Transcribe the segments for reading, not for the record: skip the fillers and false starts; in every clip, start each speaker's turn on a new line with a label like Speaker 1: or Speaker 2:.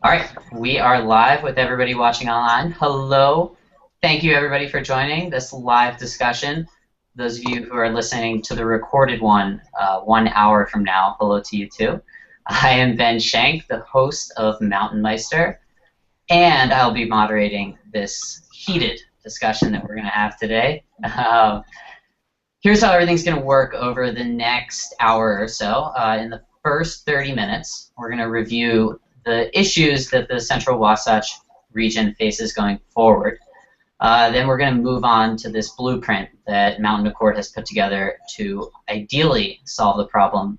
Speaker 1: All right, we are live with everybody watching online. Hello. Thank you, everybody, for joining this live discussion. Those of you who are listening to the recorded one 1 hour from now, hello to you too. I am Ben Shank, the host of MTNmeister, and I'll be moderating this heated discussion that we're going to have today. Here's how everything's going to work over the next hour or so. In the first 30 minutes, we're going to review the issues that the Central Wasatch region faces going forward. Then we're going to move on to this blueprint that Mountain Accord has put together to ideally solve the problem.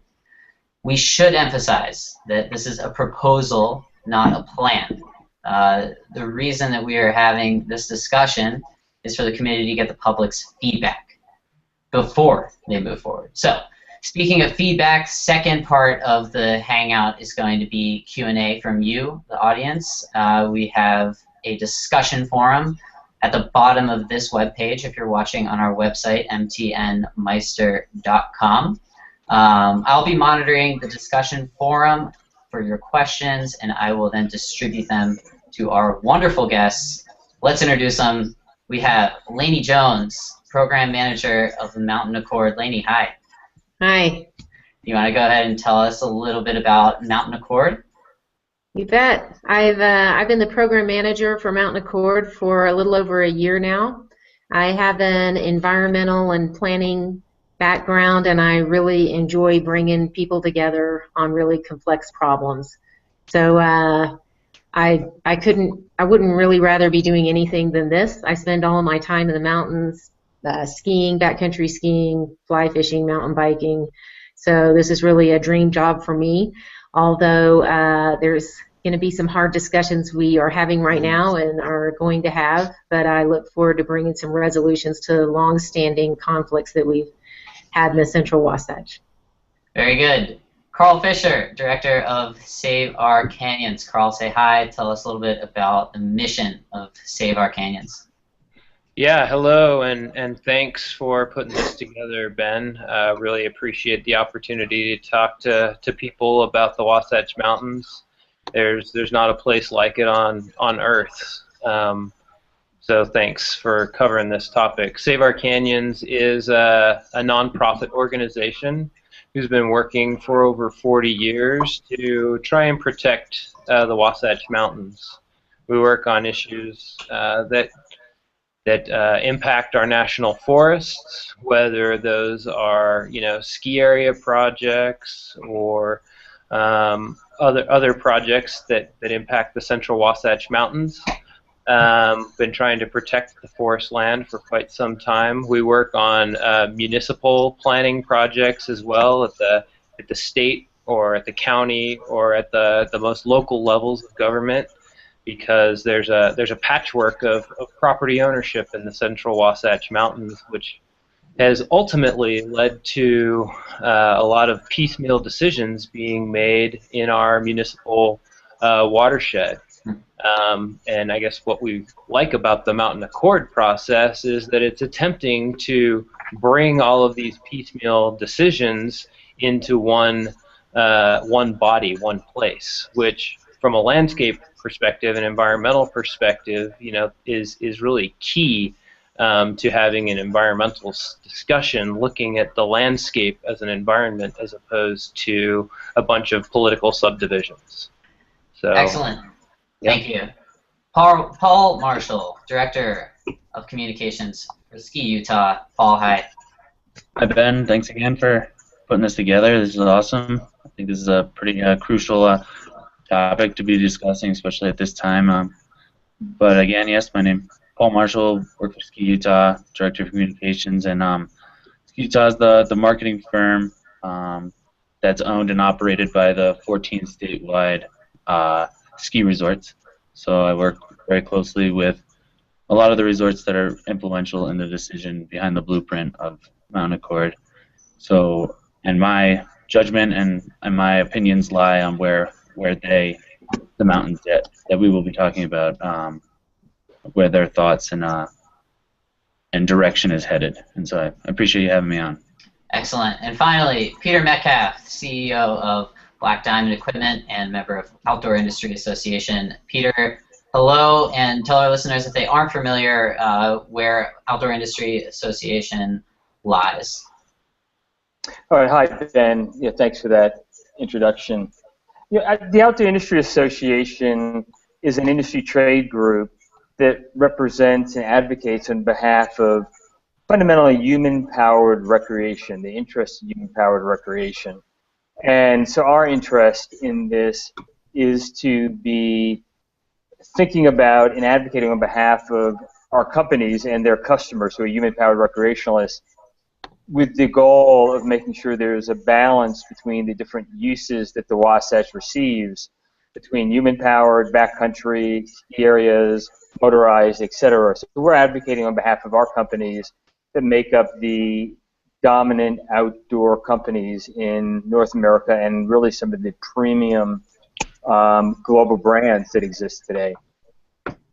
Speaker 1: We should emphasize that this is a proposal, not a plan. The reason that we are having this discussion is for the community to get the public's feedback before they move forward. So, speaking of feedback, second part of the Hangout is going to be Q&A from you, the audience. We have a discussion forum at the bottom of this webpage if you're watching on our website, MTNmeister.com. I'll be monitoring the discussion forum for your questions, and I will then distribute them to our wonderful guests. Let's introduce them. We have Lainey Jones, Program Manager of the Mountain Accord. Lainey, hi.
Speaker 2: Hi.
Speaker 1: You want to go ahead and tell us a little bit about Mountain Accord?
Speaker 2: You bet. I've been the program manager for Mountain Accord for a little over a year now. I have an environmental and planning background, and I really enjoy bringing people together on really complex problems. So I wouldn't really rather be doing anything than this. I spend all my time in the mountains, skiing, backcountry skiing, fly fishing, mountain biking. So this is really a dream job for me, although there's going to be some hard discussions we are having right now and are going to have, but I look forward to bringing some resolutions to long-standing conflicts that we've had in the Central Wasatch.
Speaker 1: Very good. Carl Fisher, Director of Save Our Canyons. Carl, say hi. Tell us a little bit about the mission of Save Our Canyons.
Speaker 3: Yeah, hello, and thanks for putting this together, Ben. Really appreciate the opportunity to talk to people about the Wasatch Mountains. There's not a place like it on Earth. So thanks for covering this topic. Save Our Canyons is a nonprofit organization who's been working for over 40 years to try and protect the Wasatch Mountains. We work on issues that impact our national forests, whether those are ski area projects or other projects that impact the Central Wasatch Mountains. Been trying to protect the forest land for quite some time. We work on municipal planning projects as well at the state or at the county or at the most local levels of government, because there's a patchwork of property ownership in the Central Wasatch Mountains, which has ultimately led to a lot of piecemeal decisions being made in our municipal watershed. And I guess what we like about the Mountain Accord process is that it's attempting to bring all of these piecemeal decisions into one body, one place, which from a landscape perspective and environmental perspective, is really key to having an environmental discussion, looking at the landscape as an environment as opposed to a bunch of political subdivisions. So,
Speaker 1: excellent.
Speaker 3: Yeah.
Speaker 1: Thank you. Paul Marshall, Director of Communications for Ski Utah. Paul, hi.
Speaker 4: Hi, Ben. Thanks again for putting this together. This is awesome. I think this is a pretty crucial topic to be discussing, especially at this time. But again, yes, my name is Paul Marshall, work for Ski Utah, Director of Communications, and Ski Utah is the marketing firm that's owned and operated by the 14 statewide ski resorts. So I work very closely with a lot of the resorts that are influential in the decision behind the blueprint of Mountain Accord. So, and my judgment and my opinions lie on where the mountains that we will be talking about, where their thoughts and direction is headed. And so I appreciate you having me on.
Speaker 1: Excellent. And finally, Peter Metcalf, CEO of Black Diamond Equipment and member of Outdoor Industry Association. Peter, hello, and tell our listeners if they aren't familiar where Outdoor Industry Association lies.
Speaker 5: All right, hi Ben. Yeah, thanks for that introduction. The Outdoor Industry Association is an industry trade group that represents and advocates on behalf of fundamentally human-powered recreation, the interest in human-powered recreation. And so our interest in this is to be thinking about and advocating on behalf of our companies and their customers who are human-powered recreationalists, with the goal of making sure there's a balance between the different uses that the Wasatch receives, between human-powered, backcountry, ski areas, motorized, etc. So we're advocating on behalf of our companies that make up the dominant outdoor companies in North America and really some of the premium global brands that exist today.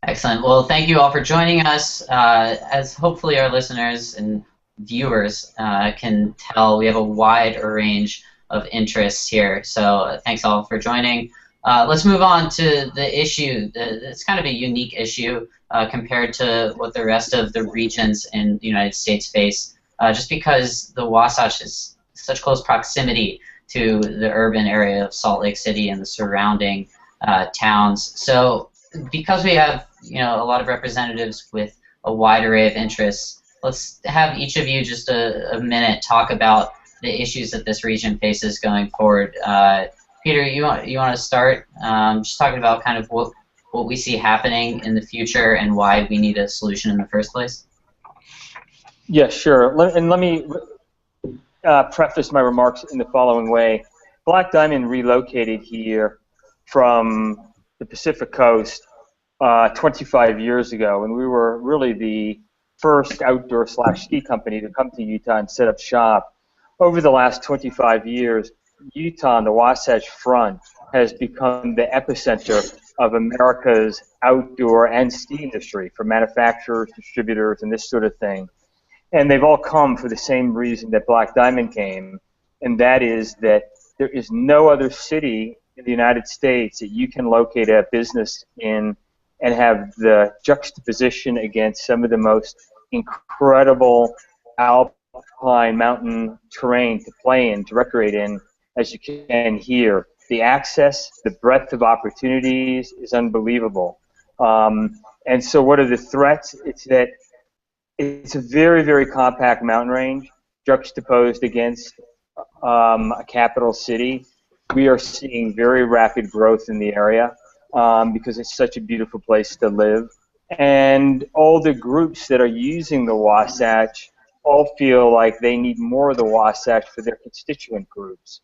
Speaker 1: Excellent. Well, thank you all for joining us. As hopefully our listeners and viewers can tell, we have a wide range of interests here. So thanks all for joining. Let's move on to the issue. It's kind of a unique issue compared to what the rest of the regions in the United States face, just because the Wasatch is such close proximity to the urban area of Salt Lake City and the surrounding towns. So because we have a lot of representatives with a wide array of interests, let's have each of you just a minute talk about the issues that this region faces going forward. Peter, you want to start just talking about kind of what we see happening in the future and why we need a solution in the first place?
Speaker 5: Yeah, sure. Let me preface my remarks in the following way. Black Diamond relocated here from the Pacific Coast 25 years ago, and we were really the first outdoor/ski company to come to Utah and set up shop. Over the last 25 years, Utah and the Wasatch Front has become the epicenter of America's outdoor and ski industry for manufacturers, distributors, and this sort of thing. And they've all come for the same reason that Black Diamond came, and that is that there is no other city in the United States that you can locate a business in and have the juxtaposition against some of the most incredible alpine mountain terrain to play in, to recreate in, as you can here. The access, the breadth of opportunities is unbelievable. And so what are the threats? It's that it's a very, very compact mountain range juxtaposed against a capital city. We are seeing very rapid growth in the area because it's such a beautiful place to live. And all the groups that are using the Wasatch all feel like they need more of the Wasatch for their constituent groups.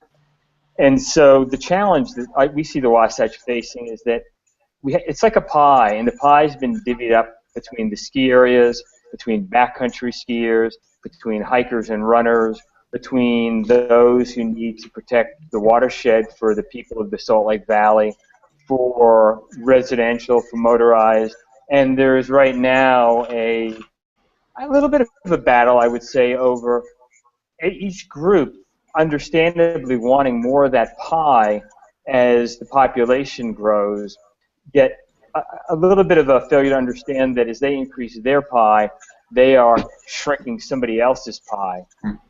Speaker 5: And so the challenge that we see the Wasatch facing is that it's like a pie, and the pie's been divvied up between the ski areas, between backcountry skiers, between hikers and runners, between those who need to protect the watershed for the people of the Salt Lake Valley, for residential, for motorized. And there's right now a little bit of a battle, I would say, over each group understandably wanting more of that pie as the population grows, yet a little bit of a failure to understand that as they increase their pie, they are shrinking somebody else's pie.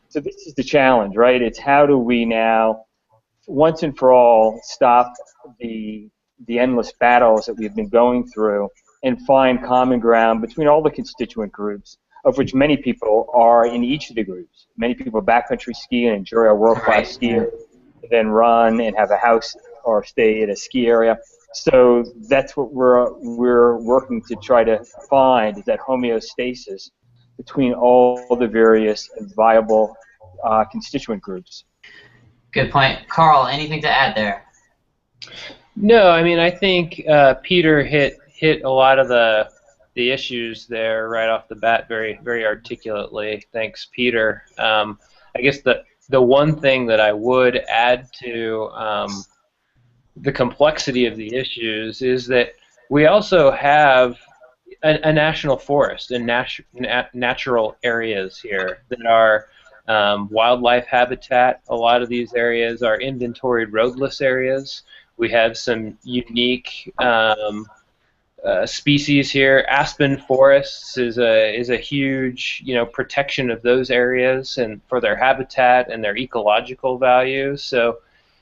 Speaker 5: So this is the challenge, right? It's how do we now, once and for all, stop the endless battles that we've been going through and find common ground between all the constituent groups, of which many people are in each of the groups. Many people backcountry ski and enjoy a world-class skier, then run and have a house or stay at a ski area. So that's what we're working to try to find, is that homeostasis between all the various viable constituent groups.
Speaker 1: Good point. Carl, anything to add there?
Speaker 3: No, I mean, I think Peter hit a lot of the issues there right off the bat very, very articulately. Thanks, Peter. I guess the one thing that I would add to the complexity of the issues is that we also have a national forest and natural areas here that are wildlife habitat. A lot of these areas are inventoried roadless areas. We have some unique species here. Aspen forests is a huge protection of those areas and for their habitat and their ecological value. So,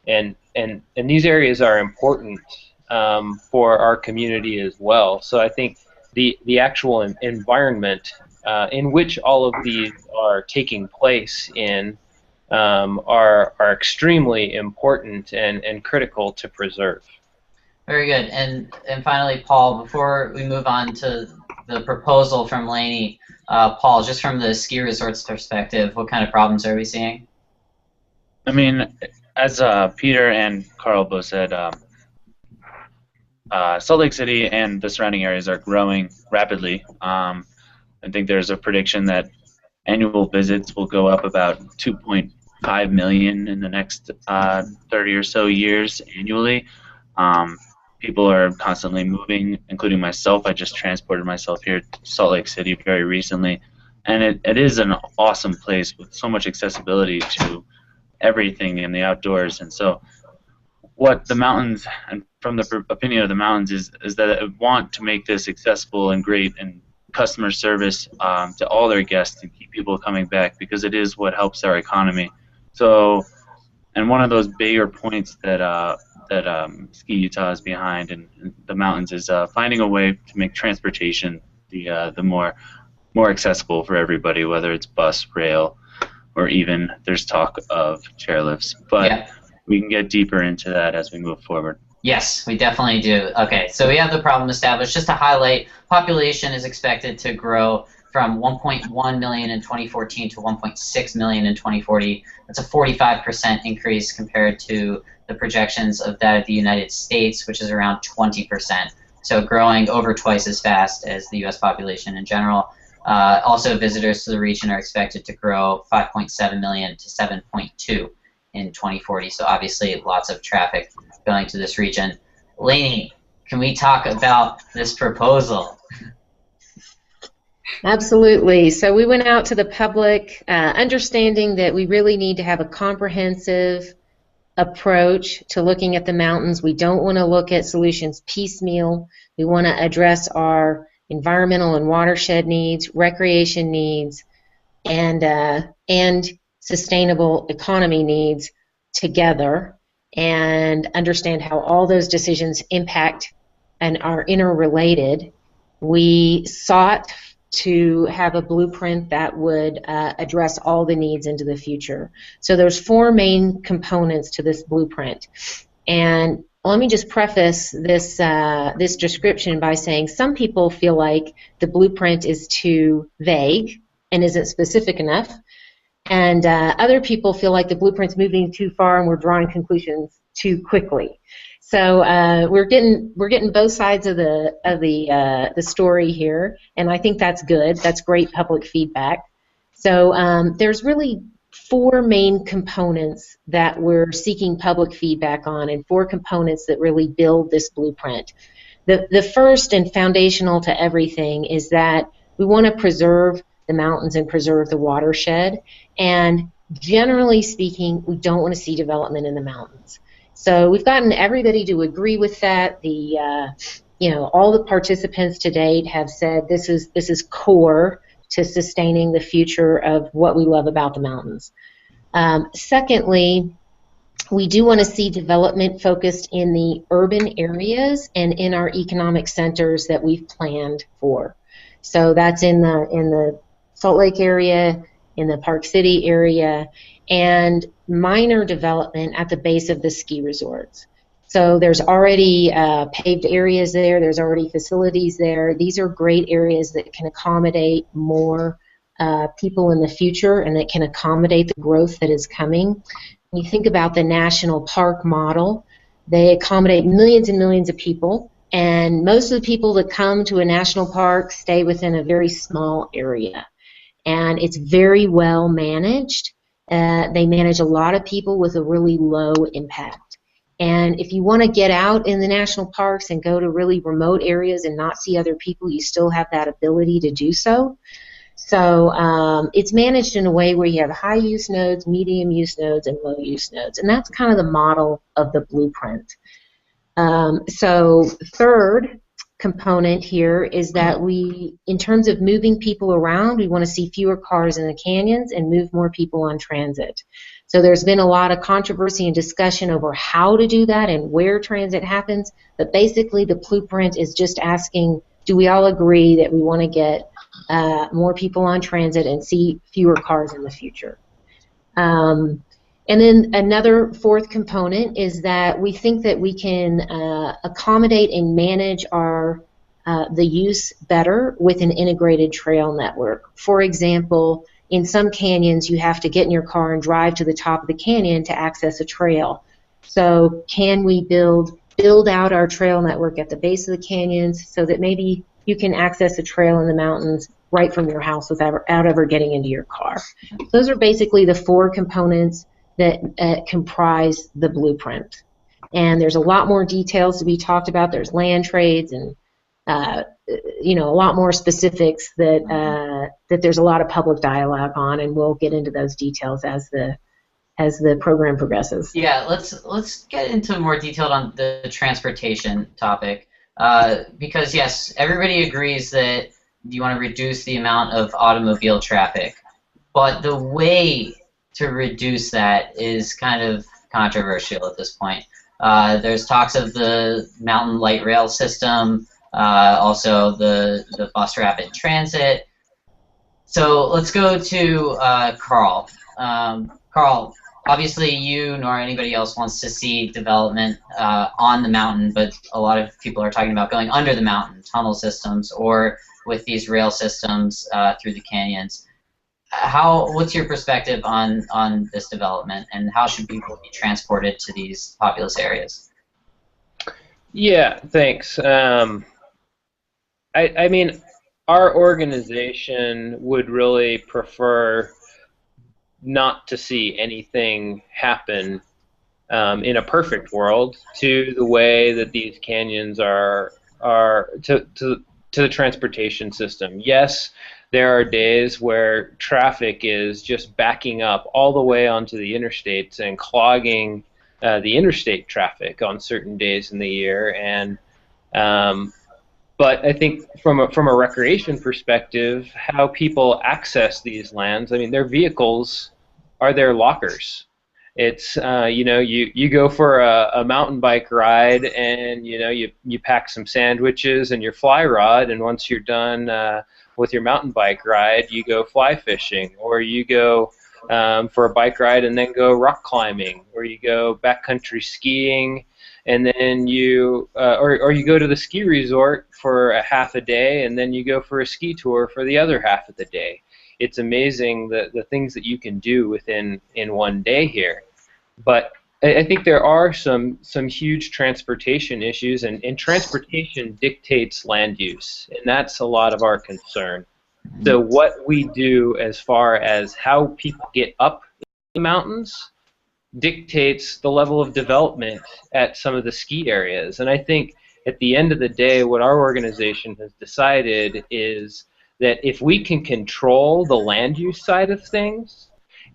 Speaker 3: and these areas are important for our community as well. So I think the actual environment in which all of these are taking place in are extremely important and critical to preserve.
Speaker 1: Very good. And finally, Paul, before we move on to the proposal from Laney, Paul, just from the ski resorts perspective, what kind of problems are we seeing?
Speaker 4: I mean, as Peter and Carl both said, Salt Lake City and the surrounding areas are growing rapidly. I think there's a prediction that annual visits will go up about 2.5 million in the next 30 or so years annually. People are constantly moving, including myself. I just transported myself here to Salt Lake City very recently, and it is an awesome place with so much accessibility to everything in the outdoors. And so what the mountains, and from the opinion of the mountains, is that I want to make this accessible and great and customer service to all their guests and keep people coming back, because it is what helps our economy. So, and one of those bigger points that Ski Utah is behind and the mountains is finding a way to make transportation the more accessible for everybody, whether it's bus, rail, or even there's talk of chairlifts. But yeah, we can get deeper into that as we move forward.
Speaker 1: Yes, we definitely do. Okay, so we have the problem established. Just to highlight, population is expected to grow from 1.1 million in 2014 to 1.6 million in 2040. That's a 45% increase compared to the projections of that of the United States, which is around 20%. So growing over twice as fast as the U.S. population in general. Also, visitors to the region are expected to grow 5.7 million to 7.2 in 2040. So obviously, lots of traffic going to this region. Laney, can we talk about this proposal?
Speaker 2: Absolutely. So we went out to the public, understanding that we really need to have a comprehensive approach to looking at the mountains. We don't want to look at solutions piecemeal. We want to address our environmental and watershed needs, recreation needs, and sustainable economy needs together, and understand how all those decisions impact and are interrelated. We sought to have a blueprint that would address all the needs into the future. So there's 4 main components to this blueprint. And let me just preface this this description by saying some people feel like the blueprint is too vague and isn't specific enough, and other people feel like the blueprint's moving too far and we're drawing conclusions too quickly. So we're getting both sides of the story here, and I think that's good. That's great public feedback. So there's really 4 main components that we're seeking public feedback on, and 4 components that really build this blueprint. The first and foundational to everything is that we want to preserve the mountains and preserve the watershed, and generally speaking, we don't want to see development in the mountains. So we've gotten everybody to agree with that. All the participants to date have said this is core to sustaining the future of what we love about the mountains. Secondly, we do want to see development focused in the urban areas and in our economic centers that we've planned for. So that's in the Salt Lake area, in the Park City area, and minor development at the base of the ski resorts. So there's already paved areas there, there's already facilities there. These are great areas that can accommodate more people in the future and that can accommodate the growth that is coming. When you think about the national park model, they accommodate millions and millions of people, and most of the people that come to a national park stay within a very small area. And it's very well managed. They manage a lot of people with a really low impact. And if you want to get out in the national parks and go to really remote areas and not see other people, you still have that ability to do so. So it's managed in a way where you have high use nodes, medium use nodes, and low use nodes. And that's kind of the model of the blueprint. So third component here is that we, in terms of moving people around, we want to see fewer cars in the canyons and move more people on transit. So there's been a lot of controversy and discussion over how to do that and where transit happens, but basically the blueprint is just asking, do we all agree that we want to get more people on transit and see fewer cars in the future? And then another fourth component is that we think that we can accommodate and manage the use better with an integrated trail network. For example, in some canyons, you have to get in your car and drive to the top of the canyon to access a trail. So can we build out our trail network at the base of the canyons so that maybe you can access a trail in the mountains right from your house without ever getting into your car? Those are basically the four components that comprise the blueprint. And there's a lot more details to be talked about. There's land trades and a lot more specifics that there's a lot of public dialogue on, and we'll get into those details as the program progresses.
Speaker 1: Yeah, let's get into more detail on the transportation topic, because yes, everybody agrees that you want to reduce the amount of automobile traffic, but the way to reduce that is kind of controversial at this point. There's talks of the mountain light rail system, also the bus rapid transit. So let's go to Carl. Carl, obviously you nor anybody else wants to see development on the mountain, but a lot of people are talking about going under the mountain, tunnel systems, or with these rail systems through the canyons. What's your perspective on this development, and how should people be transported to these populous areas?
Speaker 3: Yeah, thanks. I mean, our organization would really prefer not to see anything happen in a perfect world to the way that these canyons are to the transportation system. Yes, there are days where traffic is just backing up all the way onto the interstates and clogging the interstate traffic on certain days in the year, and but I think from a recreation perspective, how people access these lands, I mean, their vehicles are their lockers. It's you go for a mountain bike ride, and you pack some sandwiches and your fly rod, and once you're done with your mountain bike ride, you go fly fishing, or you go for a bike ride and then go rock climbing, or you go backcountry skiing, and then or you go to the ski resort for a half a day, and then you go for a ski tour for the other half of the day. It's amazing the things that you can do in one day here. But I think there are some huge transportation issues, and transportation dictates land use, and that's a lot of our concern. So what we do as far as how people get up the mountains dictates the level of development at some of the ski areas. And I think at the end of the day, what our organization has decided is that if we can control the land use side of things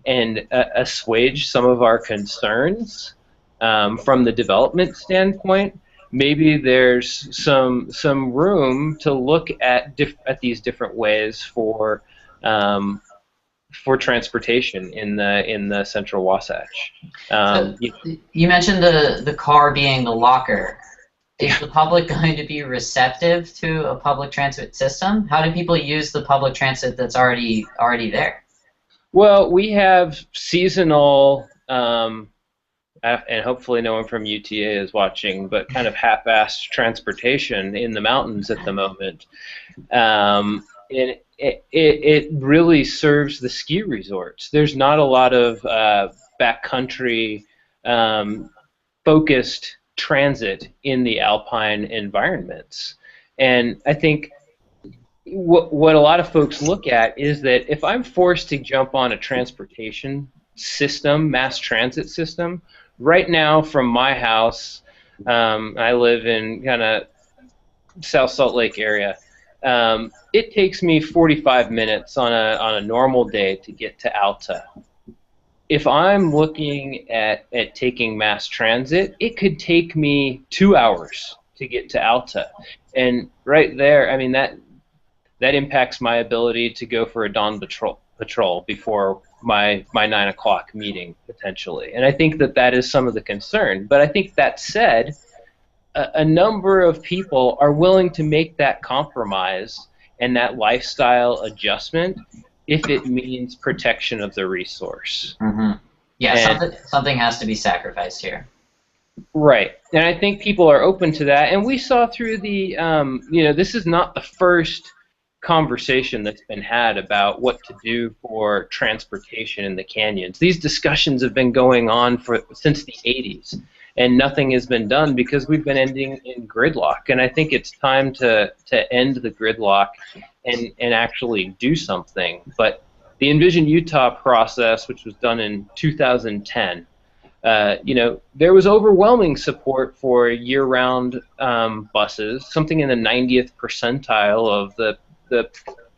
Speaker 3: and assuage some of our concerns from the development standpoint, maybe there's some room to look at these different ways for transportation in the Central Wasatch.
Speaker 1: You mentioned the car being the locker. Is the public going to be receptive to a public transit system? How do people use the public transit that's already there?
Speaker 3: Well, we have seasonal, and hopefully no one from UTA is watching, but kind of half-assed transportation in the mountains at the moment. And it really serves the ski resorts. There's not a lot of backcountry focused transit in the alpine environments. And I think what a lot of folks look at is that if I'm forced to jump on a transportation system, mass transit system, right now from my house, I live in kind of South Salt Lake area, it takes me 45 minutes on a normal day to get to Alta. If I'm looking at taking mass transit, it could take me 2 hours to get to Alta. And right there, I mean, that impacts my ability to go for a dawn patrol before my 9 o'clock meeting, potentially. And I think that is some of the concern. But I think that said, a number of people are willing to make that compromise and that lifestyle adjustment if it means protection of the resource.
Speaker 1: Mm-hmm. Yeah, something has to be sacrificed here.
Speaker 3: Right, and I think people are open to that. And we saw through the, this is not the first conversation that's been had about what to do for transportation in the canyons. These discussions have been going on since the 80s, and nothing has been done because we've been ending in gridlock. And I think it's time to end the gridlock and actually do something. But the Envision Utah process, which was done in 2010, there was overwhelming support for year-round buses, something in the 90th percentile of the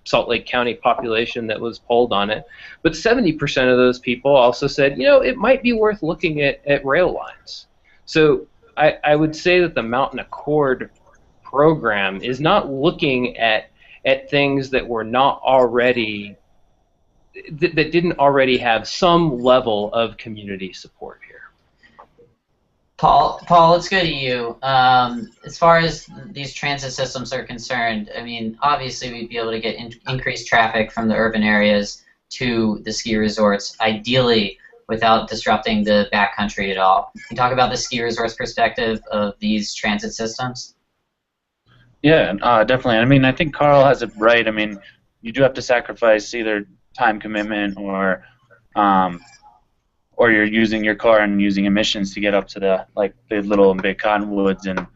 Speaker 3: Salt Lake County population that was polled on it. But 70% of those people also said, it might be worth looking at rail lines. So I would say that the Mountain Accord program is not looking at things that were not already, that didn't already have some level of community support here.
Speaker 1: Paul, let's go to you. As far as these transit systems are concerned, I mean, obviously we'd be able to get increased traffic from the urban areas to the ski resorts, ideally without disrupting the backcountry at all. Can you talk about the ski resorts perspective of these transit systems?
Speaker 4: Yeah, definitely. I mean, I think Carl has it right. I mean, you do have to sacrifice either time commitment or you're using your car and using emissions to get up to the Little and Big Cottonwoods, and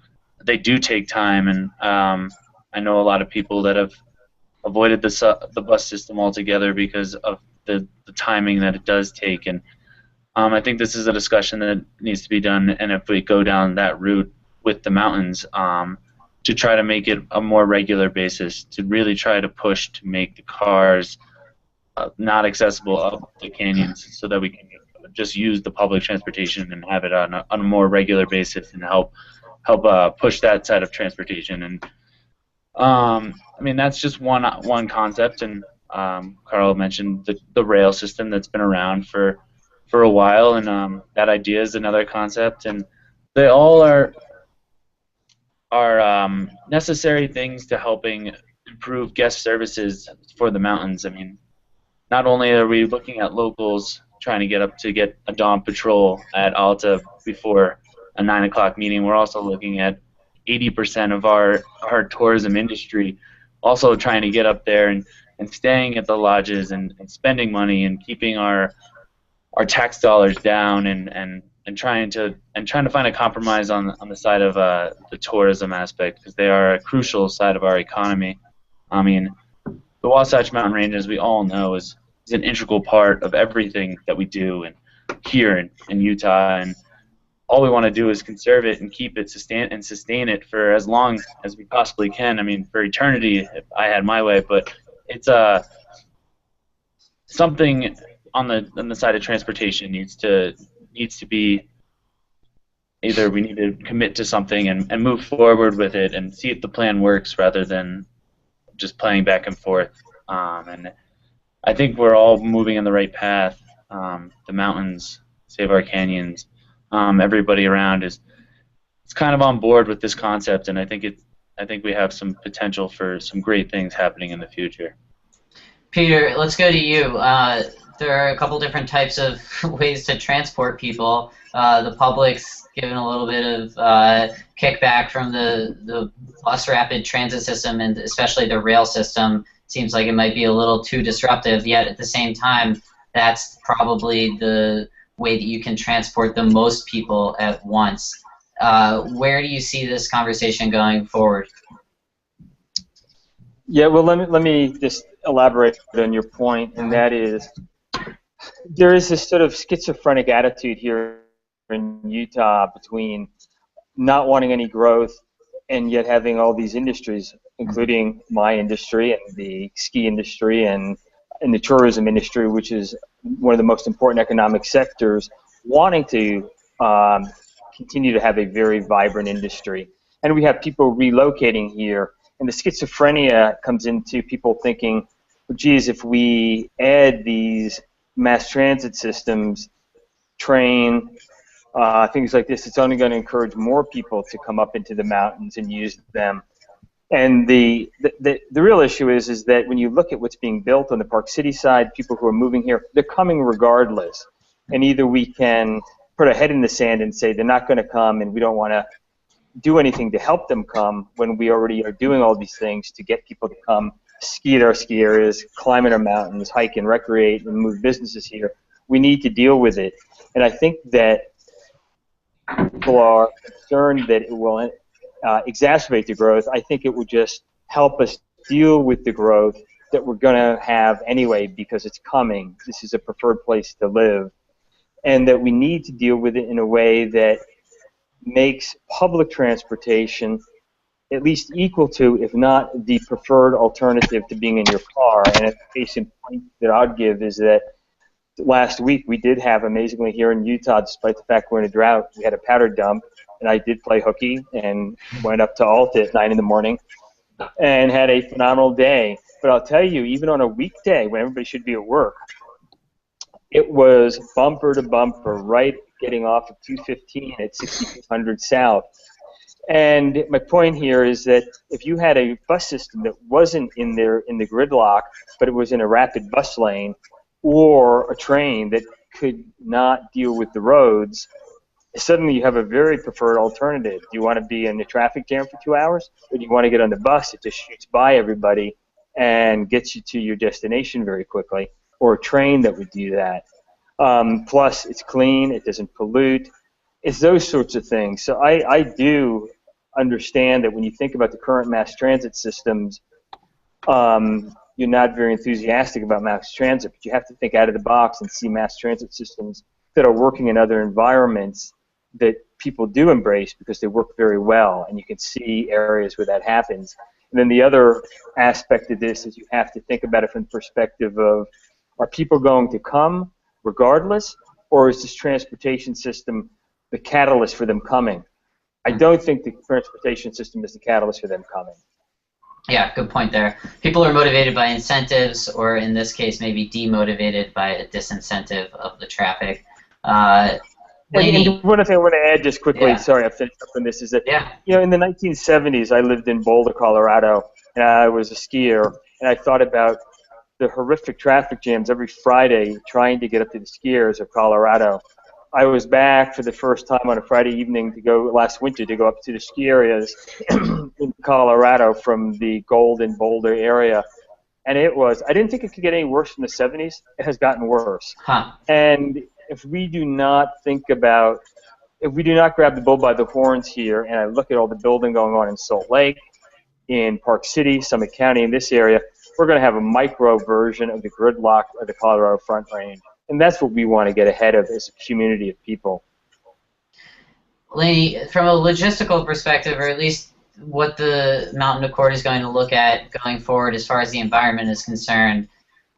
Speaker 4: they do take time. And I know a lot of people that have avoided the bus system altogether because of the timing that it does take. And I think this is a discussion that needs to be done. And if we go down that route with the mountains, to try to make it a more regular basis, to really try to push to make the cars not accessible up the canyons, so that we can just use the public transportation and have it on a more regular basis and help push that side of transportation. And I mean, that's just one concept. And Carl mentioned the rail system that's been around for a while, and that idea is another concept. And they all are necessary things to helping improve guest services for the mountains. I mean, not only are we looking at locals trying to get a dawn patrol at Alta before a 9 o'clock meeting, we're also looking at 80% of our tourism industry also trying to get up there and staying at the lodges and spending money and keeping our tax dollars down and trying to find a compromise on the side of the tourism aspect, because they are a crucial side of our economy. I mean, the Wasatch Mountain Range, as we all know, is an integral part of everything that we do here in Utah, and all we want to do is conserve it and keep it sustain it for as long as we possibly can. I mean, for eternity, if I had my way. But it's something on the side of transportation needs to be, either we need to commit to something and move forward with it and see if the plan works, rather than just playing back and forth. And I think we're all moving in the right path. The mountains, Save Our Canyons, everybody around is kind of on board with this concept, and I think we have some potential for some great things happening in the future.
Speaker 1: Peter, let's go to you. There are a couple different types of ways to transport people. The public's given a little bit of kickback from the bus rapid transit system, and especially the rail system. Seems like it might be a little too disruptive, yet at the same time, that's probably the way that you can transport the most people at once. Where do you see this conversation going forward?
Speaker 5: Yeah, well, let me just elaborate on your point, and that is, there is this sort of schizophrenic attitude here in Utah between not wanting any growth and yet having all these industries, including my industry and the ski industry and the tourism industry, which is one of the most important economic sectors, wanting to continue to have a very vibrant industry. And we have people relocating here, and the schizophrenia comes into people thinking, well, geez, if we add these mass transit systems, train, things like this, it's only going to encourage more people to come up into the mountains and use them. And the real issue is that when you look at what's being built on the Park City side, people who are moving here, they're coming regardless. And either we can put our head in the sand and say they're not going to come and we don't want to do anything to help them come when we already are doing all these things to get people to come ski at our ski areas, climb in our mountains, hike and recreate and move businesses here. We need to deal with it. And I think that people are concerned that it will exacerbate the growth. I think it will just help us deal with the growth that we're going to have anyway because it's coming. This is a preferred place to live. And that we need to deal with it in a way that makes public transportation at least equal to, if not the preferred alternative to being in your car. And a case in point that I'd give is that last week we did have, amazingly here in Utah, despite the fact we're in a drought, we had a powder dump, and I did play hooky and went up to Alta at 9 in the morning and had a phenomenal day. But I'll tell you, even on a weekday when everybody should be at work, it was bumper to bumper, right getting off of 215 at 6200 South. And my point here is that if you had a bus system that wasn't in the gridlock, but it was in a rapid bus lane, or a train that could not deal with the roads, suddenly you have a very preferred alternative. Do you want to be in the traffic jam for 2 hours, or do you want to get on the bus that just shoots by everybody and gets you to your destination very quickly, or a train that would do that? Plus, it's clean, it doesn't pollute. It's those sorts of things. So I do understand that when you think about the current mass transit systems, you're not very enthusiastic about mass transit, but you have to think out of the box and see mass transit systems that are working in other environments that people do embrace because they work very well, and you can see areas where that happens. And then the other aspect of this is you have to think about it from the perspective of, are people going to come regardless, or is this transportation system the catalyst for them coming? I don't think the transportation system is the catalyst for them coming.
Speaker 1: Yeah, good point there. People are motivated by incentives, or in this case, maybe demotivated by a disincentive of the traffic.
Speaker 5: And one thing I want to add just quickly,
Speaker 1: Yeah.
Speaker 5: sorry, I finished up on this, is that,
Speaker 1: Yeah.
Speaker 5: you know, in the 1970s, I lived in Boulder, Colorado, and I was a skier, and I thought about the horrific traffic jams every Friday trying to get up to the skiers of Colorado. I was back for the first time on a Friday evening last winter to go up to the ski areas in Colorado from the Golden Boulder area. And I didn't think it could get any worse in the 70s. It has gotten worse.
Speaker 1: Huh.
Speaker 5: And if we do not grab the bull by the horns here, and I look at all the building going on in Salt Lake, in Park City, Summit County, in this area, we're going to have a micro version of the gridlock of the Colorado Front Range. And that's what we want to get ahead of as a community of people.
Speaker 1: Lainey, from a logistical perspective, or at least what the Mountain Accord is going to look at going forward as far as the environment is concerned,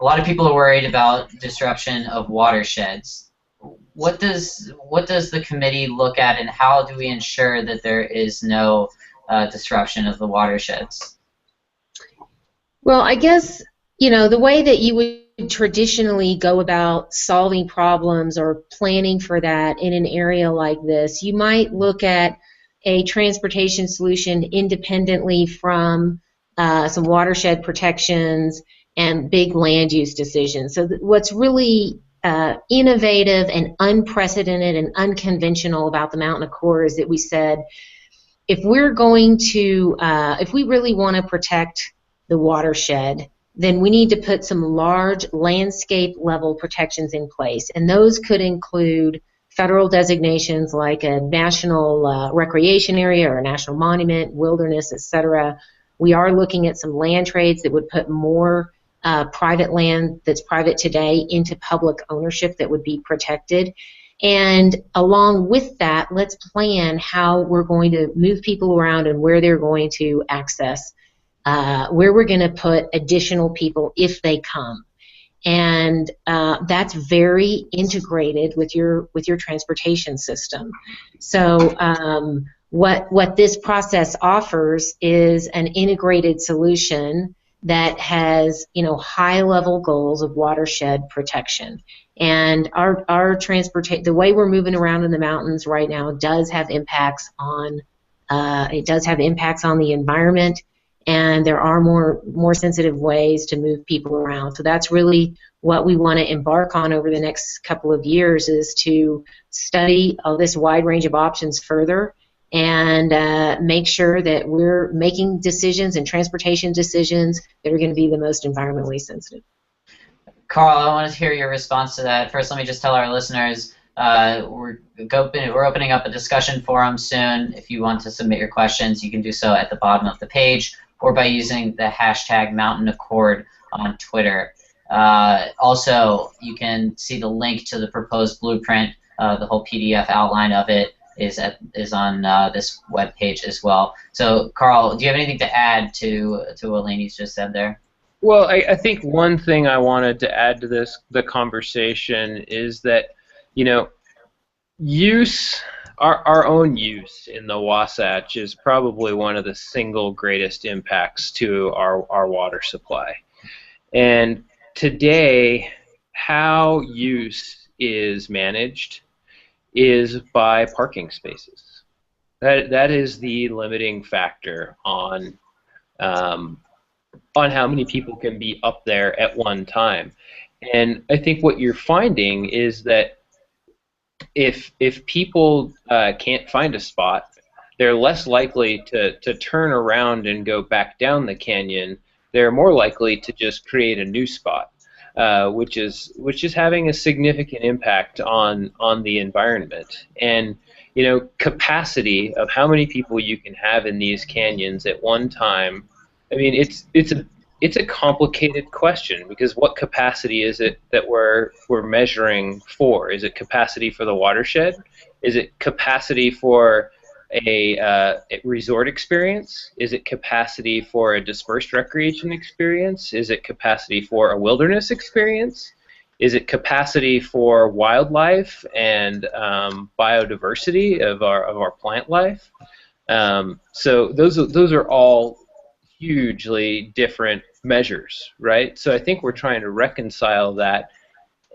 Speaker 1: a lot of people are worried about disruption of watersheds. What does the committee look at, and how do we ensure that there is no disruption of the watersheds?
Speaker 2: Well, I guess, you know, the way that you would traditionally go about solving problems or planning for that in an area like this, you might look at a transportation solution independently from some watershed protections and big land use decisions. So what's really innovative and unprecedented and unconventional about the Mountain Accord is that we said, if we're going to, if we really want to protect the watershed, then we need to put some large landscape level protections in place. And those could include federal designations like a national recreation area or a national monument, wilderness, etc. We are looking at some land trades that would put more private land that's private today into public ownership that would be protected. And along with that, let's plan how we're going to move people around and where they're going to access, where we're going to put additional people if they come. And that's very integrated with your transportation system. So what this process offers is an integrated solution that has, high-level goals of watershed protection. And our transportation, the way we're moving around in the mountains right now, does have impacts on the environment. And there are more sensitive ways to move people around. So that's really what we want to embark on over the next couple of years, is to study this wide range of options further and make sure that we're making decisions and transportation decisions that are going to be the most environmentally sensitive.
Speaker 1: Carl, I want to hear your response to that. First, let me just tell our listeners we're opening up a discussion forum soon. If you want to submit your questions, you can do so at the bottom of the page, or by using the hashtag Mountain Accord on Twitter. Also, you can see the link to the proposed blueprint. The whole PDF outline of it is on this web page as well. So, Carl, do you have anything to add to what Lainey's just said there?
Speaker 3: Well, I think one thing I wanted to add to the conversation is that, our own use in the Wasatch is probably one of the single greatest impacts to our water supply. And today, how use is managed is by parking spaces. That is the limiting factor on how many people can be up there at one time. And I think what you're finding is that if people can't find a spot, they're less likely to turn around and go back down the canyon. They're more likely to just create a new spot, which is having a significant impact on the environment. And capacity of how many people you can have in these canyons at one time. I mean, it's a complicated question, because what capacity is it that we're measuring for? Is it capacity for the watershed? Is it capacity for a resort experience? Is it capacity for a dispersed recreation experience? Is it capacity for a wilderness experience? Is it capacity for wildlife and biodiversity of our plant life? So those are all hugely different measures, right? So I think we're trying to reconcile that,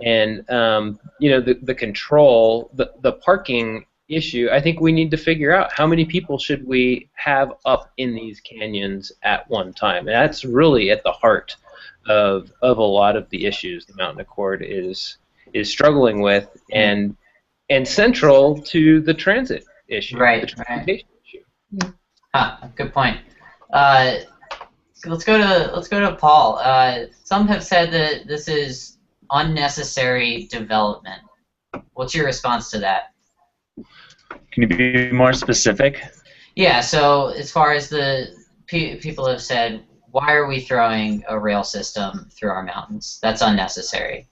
Speaker 3: and the control, the parking issue. I think we need to figure out how many people should we have up in these canyons at one time, and that's really at the heart of a lot of the issues the Mountain Accord is struggling with, and central to the transit issue,
Speaker 1: right?
Speaker 3: The transportation issue.
Speaker 1: Good point. Let's go to Paul. Some have said that this is unnecessary development. What's your response to that?
Speaker 4: Can you be more specific?
Speaker 1: Yeah. So as far as the people have said, why are we throwing a rail system through our mountains? That's unnecessary.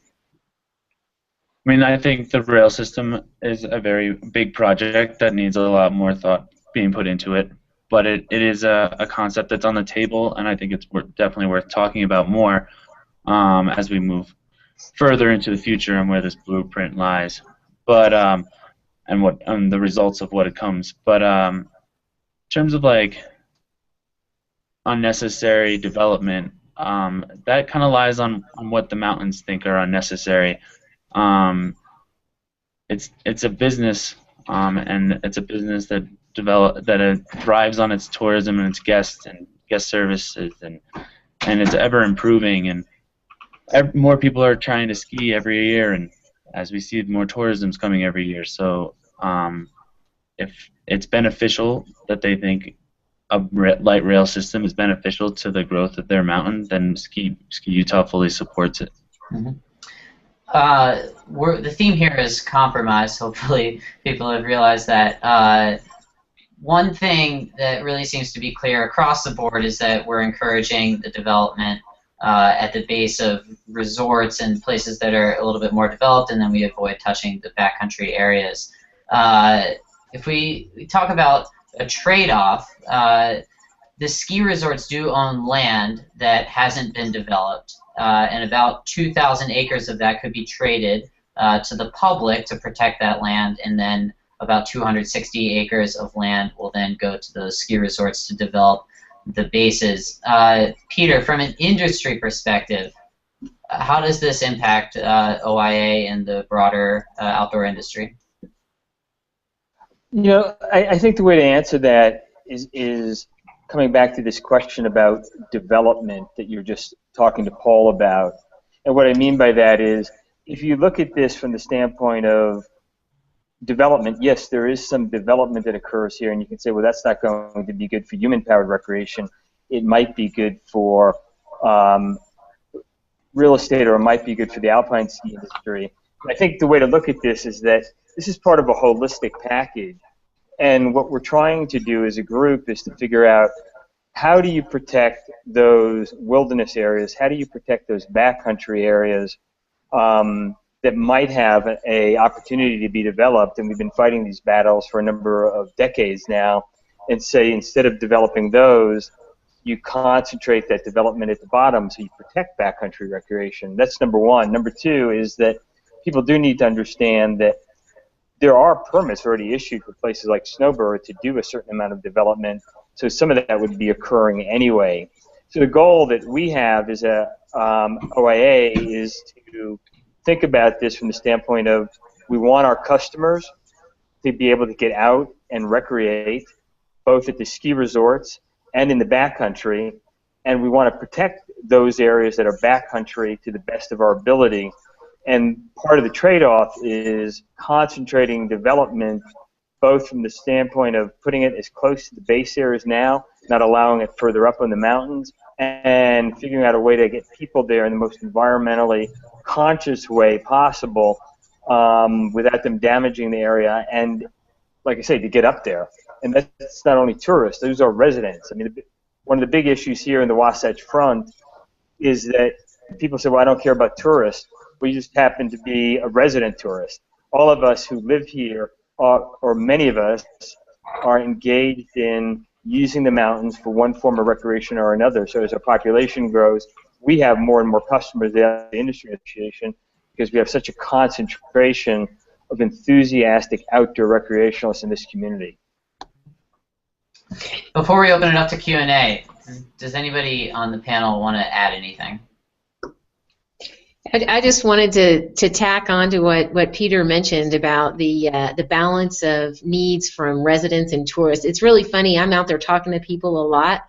Speaker 4: I mean, I think the rail system is a very big project that needs a lot more thought being put into it. But it is a concept that's on the table, and I think it's definitely worth talking about more as we move further into the future and where this blueprint lies, but and the results of what it comes. But in terms of like unnecessary development, that kind of lies on what the mountains think are unnecessary. It's a business, and it's a business that thrives on its tourism and its guests and guest services, and it's ever improving, and more people are trying to ski every year, and as we see, more tourism's coming every year. So if it's beneficial that they think a light rail system is beneficial to the growth of their mountain, then Ski Utah fully supports it.
Speaker 1: Mm-hmm. The theme here is compromise. Hopefully people have realized that. One thing that really seems to be clear across the board is that we're encouraging the development at the base of resorts and places that are a little bit more developed, and then we avoid touching the backcountry areas. If we talk about a trade-off, the ski resorts do own land that hasn't been developed, and about 2,000 acres of that could be traded to the public to protect that land, and then about 260 acres of land will then go to the ski resorts to develop the bases. Peter, from an industry perspective, how does this impact OIA and the broader outdoor industry?
Speaker 5: You know, I think the way to answer that is coming back to this question about development that you're just talking to Paul about. And what I mean by that is, if you look at this from the standpoint of development, yes, there is some development that occurs here, and you can say, well, that's not going to be good for human-powered recreation. It might be good for real estate, or it might be good for the alpine ski industry. I think the way to look at this is that this is part of a holistic package, and what we're trying to do as a group is to figure out, how do you protect those wilderness areas? How do you protect those backcountry areas that might have an opportunity to be developed? And we've been fighting these battles for a number of decades now, and say, instead of developing those, you concentrate that development at the bottom so you protect backcountry recreation. That's number one. Number two is that people do need to understand that there are permits already issued for places like Snowbird to do a certain amount of development, so some of that would be occurring anyway. So the goal that we have as a OIA is to think about this from the standpoint of, we want our customers to be able to get out and recreate, both at the ski resorts and in the backcountry, and we want to protect those areas that are backcountry to the best of our ability. And part of the trade-off is concentrating development, both from the standpoint of putting it as close to the base areas now, not allowing it further up on the mountains, and figuring out a way to get people there in the most environmentally conscious way possible, without them damaging the area, and, like I say, to get up there. And that's not only tourists, those are residents. I mean, one of the big issues here in the Wasatch Front is that people say, well, I don't care about tourists. We just happen to be a resident tourist. All of us who live here, or many of us, are engaged in using the mountains for one form of recreation or another. So as our population grows, we have more and more customers at the industry association, because we have such a concentration of enthusiastic outdoor recreationalists in this community.
Speaker 1: Before we open it up to Q&A, does anybody on the panel want to add anything?
Speaker 2: I just wanted to tack on to what Peter mentioned about the balance of needs from residents and tourists. It's really funny. I'm out there talking to people a lot,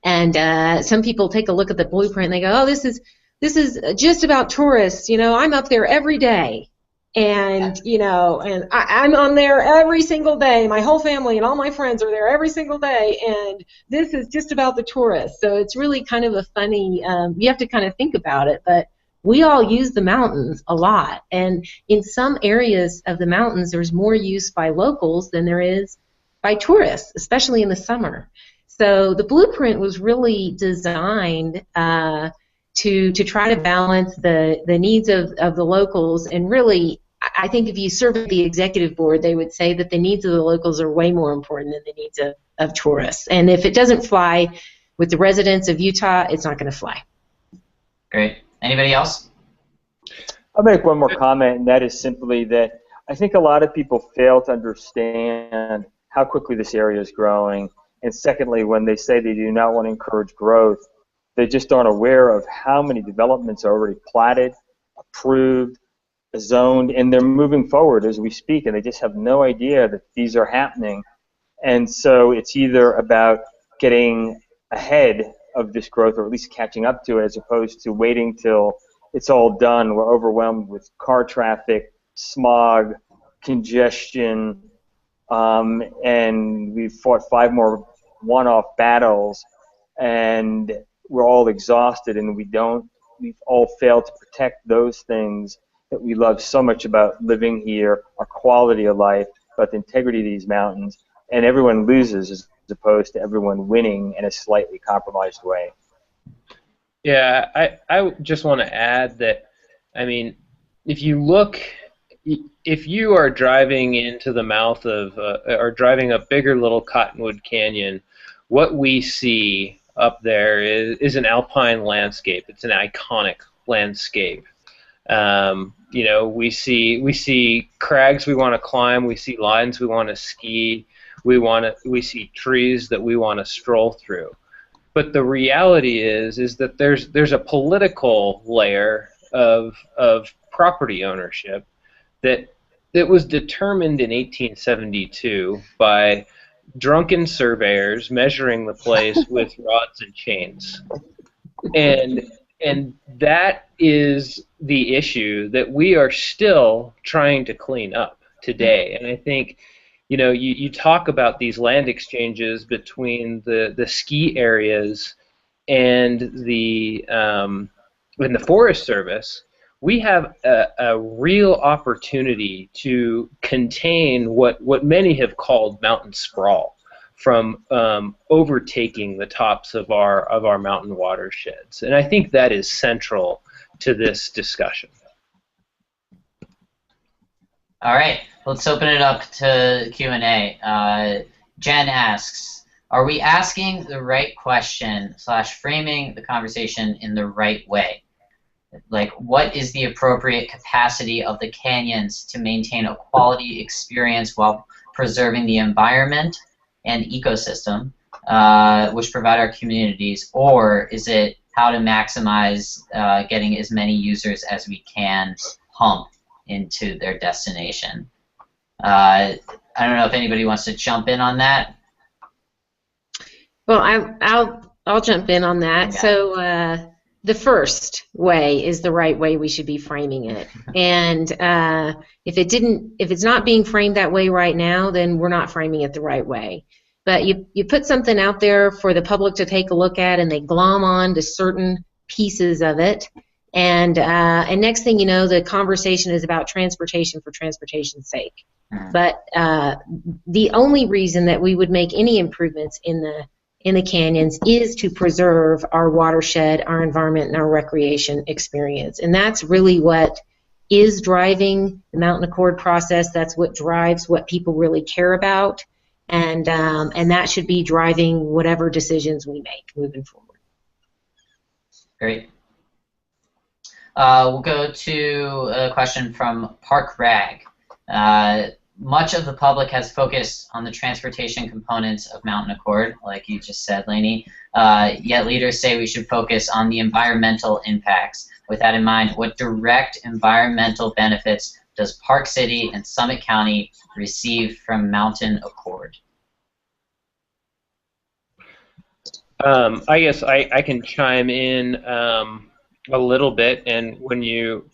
Speaker 2: and some people take a look at the blueprint and they go, "Oh, this is just about tourists." You know, I'm up there every day, and you know, and I'm on there every single day. My whole family and all my friends are there every single day, and this is just about the tourists. So it's really kind of a funny. You have to kind of think about it, but we all use the mountains a lot, and in some areas of the mountains there's more use by locals than there is by tourists, especially in the summer. So the blueprint was really designed to try to balance the needs of the locals, and really I think if you survey the executive board, they would say that the needs of the locals are way more important than the needs of tourists. And if it doesn't fly with the residents of Utah, it's not going to fly.
Speaker 1: Great. Anybody else?
Speaker 5: I'll make one more comment, and that is simply that I think a lot of people fail to understand how quickly this area is growing. And secondly, when they say they do not want to encourage growth, they just aren't aware of how many developments are already platted, approved, zoned, and they're moving forward as we speak, and they just have no idea that these are happening. And so it's either about getting ahead of this growth, or at least catching up to it, as opposed to waiting till it's all done. We're overwhelmed with car traffic, smog, congestion, and we've fought 5 more one-off battles, and we're all exhausted, and we've all failed to protect those things that we love so much about living here, our quality of life, about the integrity of these mountains, and everyone loses as opposed to everyone winning in a slightly compromised way.
Speaker 3: Yeah, I just want to add that, I mean, if you are driving into the mouth of, or driving a bigger little Cottonwood Canyon, what we see up there is an alpine landscape. It's an iconic landscape. You know, we see crags we want to climb, we see lines we want to ski, we see trees that we want to stroll through. But the reality is that there's a political layer of property ownership that was determined in 1872 by drunken surveyors measuring the place with rods and chains. And that is the issue that we are still trying to clean up today. And I think, you know, you talk about these land exchanges between the ski areas and the Forest Service. We have a real opportunity to contain what many have called mountain sprawl from overtaking the tops of our mountain watersheds. And I think that is central to this discussion.
Speaker 1: All right, let's open it up to Q&A. Jen asks, are we asking the right question / framing the conversation in the right way? Like, what is the appropriate capacity of the canyons to maintain a quality experience while preserving the environment and ecosystem which provide our communities, or is it how to maximize getting as many users as we can pump into their destination? I don't know if anybody wants to jump in on that.
Speaker 2: Well, I'll jump in on that.
Speaker 1: Okay.
Speaker 2: So the first way is the right way we should be framing it. And if it's not being framed that way right now, then we're not framing it the right way. But you put something out there for the public to take a look at, and they glom on to certain pieces of it. And next thing you know, the conversation is about transportation for transportation's sake. But the only reason that we would make any improvements in the canyons is to preserve our watershed, our environment, and our recreation experience. And that's really what is driving the Mountain Accord process. That's what drives what people really care about. And that should be driving whatever decisions we make moving forward.
Speaker 1: Great. We'll go to a question from Park Rag. Much of the public has focused on the transportation components of Mountain Accord, like you just said, Lainey, yet leaders say we should focus on the environmental impacts. With that in mind, what direct environmental benefits does Park City and Summit County receive from Mountain Accord?
Speaker 3: I guess I can chime in a little bit, and when you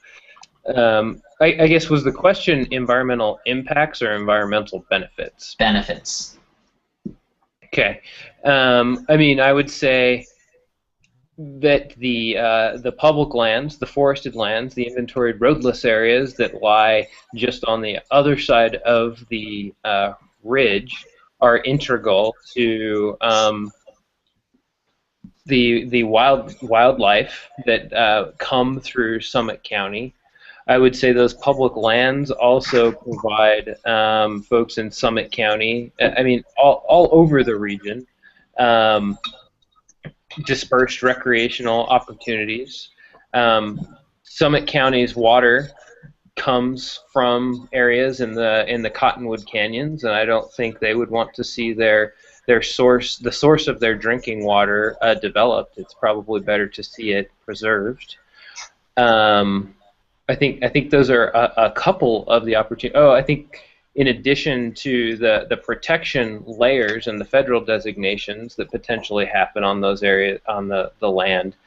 Speaker 3: I guess, was the question environmental impacts or environmental benefits?
Speaker 1: Benefits.
Speaker 3: Okay. I mean, I would say that the public lands, the forested lands, the inventoried roadless areas that lie just on the other side of the ridge are integral to the wildlife that come through Summit County. I would say those public lands also provide folks in Summit County, I mean, all over the region, dispersed recreational opportunities. Summit County's water comes from areas in the Cottonwood Canyons, and I don't think they would want to see the source of their drinking water developed. It's probably better to see it preserved. I think those are a couple of the opportunities. Oh, I think in addition to the protection layers and the federal designations that potentially happen on those areas, on the land,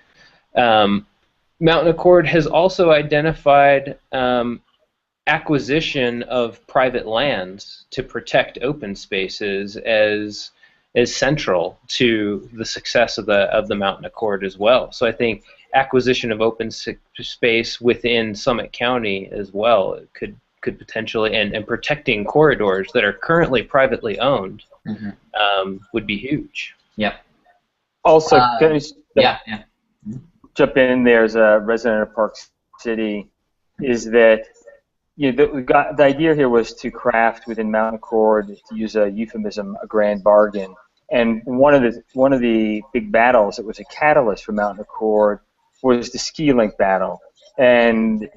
Speaker 3: Mountain Accord has also identified acquisition of private lands to protect open spaces as central to the success of the Mountain Accord as well. So I think acquisition of open space within Summit County as well could potentially, and protecting corridors that are currently privately owned, would be huge.
Speaker 1: Yep.
Speaker 5: Also,
Speaker 1: yeah.
Speaker 5: jump in there as a resident of Park City is that the idea here was to craft within Mountain Accord, to use a euphemism, a grand bargain. And one of the big battles that was a catalyst for Mountain Accord was the ski link battle. And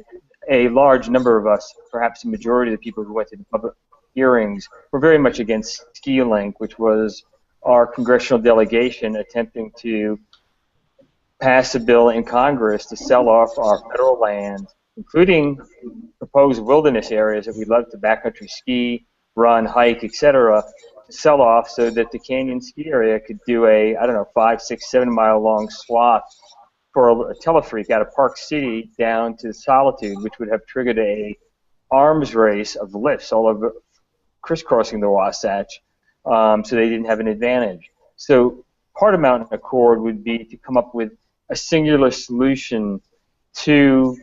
Speaker 5: a large number of us, perhaps the majority of the people who went to the public hearings, were very much against ski link, which was our congressional delegation attempting to pass a bill in Congress to sell off our federal land, including proposed wilderness areas that we love to backcountry ski, run, hike, etc., to sell off so that the canyon ski area could do a, 5, 6, 7 mile long swath for a telefreak out of Park City down to Solitude, which would have triggered a arms race of lifts all over crisscrossing the Wasatch, so they didn't have an advantage. So part of Mountain Accord would be to come up with a singular solution to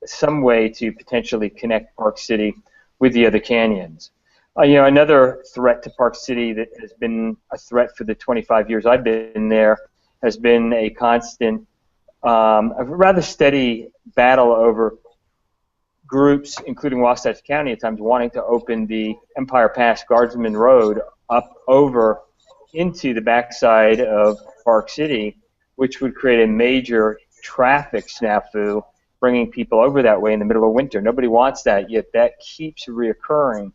Speaker 5: some way to potentially connect Park City with the other canyons. Another threat to Park City that has been a threat for the 25 years I've been there has been a constant, a rather steady battle over groups, including Wasatch County at times, wanting to open the Empire Pass Guardsman Road up over into the backside of Park City, which would create a major traffic snafu, bringing people over that way in the middle of winter. Nobody wants that, yet that keeps reoccurring.